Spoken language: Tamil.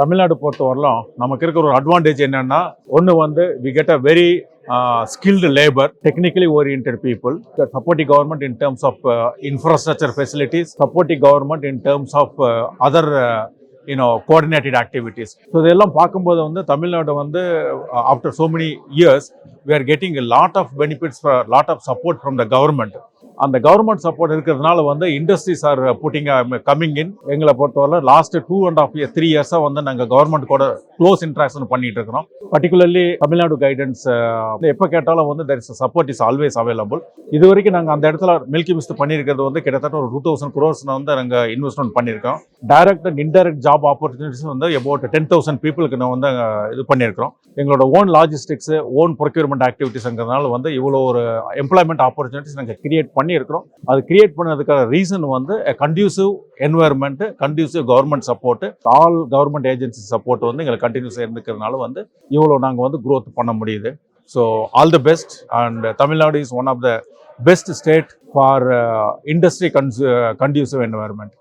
தமிழ்நாடு பொறுத்தவரையிலும் நமக்கு இருக்கிற ஒரு அட்வான்டேஜ் என்னன்னா, ஒன்று வந்து we get a very skilled labor, technically oriented people, supporting government in terms of infrastructure facilities, supporting government in terms of other coordinated activities. So இதெல்லாம் பார்க்கும்போது வந்து தமிழ்நாடு வந்து after so many years we are getting a lot of benefits, for a lot of support from the government. அந்த கவர்மெண்ட் சப்போர்ட் இருக்கிறதுனால வந்து industries are putting coming in. எங்களை பொறுத்தவரை லாஸ்ட் 2.5 years 3 years வந்து நாங்கள் கவர்மெண்ட் கூட க்ளோஸ் இன்ட்ராக்ஷன் பண்ணிட்டு இருக்கிறோம். பர்டிகுலர்லி தமிழ்நாடு கைடன்ஸ் எப்போ கேட்டாலும் வந்து there is a support is always available. இது வரைக்கும் நாங்கள் அந்த இடத்துல மில்கி மிஸ்ட் பண்ணியிருக்கிறது வந்து கிட்டத்தட்ட ஒரு 2000 crores வந்து நாங்கள் இன்வெஸ்ட்மெண்ட் பண்ணியிருக்கோம். Direct and indirect job opportunities வந்து about 10,000 பீப்புளுக்கு நான் வந்து இது பண்ணியிருக்கிறோம். எங்களோட ஓன் லாஜிஸ்டிக்ஸ், ஓன் ப்ரொக்யூர்மெண்ட் ஆக்டிவிட்டிஸ்ங்கிறதுனால வந்து இவ்வளோ ஒரு எம்ப்ளாய்மெண்ட் ஆப்பர்ச்சுனிட்டிஸ் நாங்கள் கிரியேட் பண்ணியிருக்கிறோம். அது கிரியேட் பண்ணதுக்கான ரீசன் வந்து conducive environment, conducive government support, all government agency support வந்து எங்களுக்கு கண்டினியூஸாக இருந்துக்கிறதுனால வந்து இவ்வளோ நாங்கள் வந்து க்ரோத் பண்ண முடியுது. So all the best. And Tamil Nadu is one of the best state for industry conducive environment.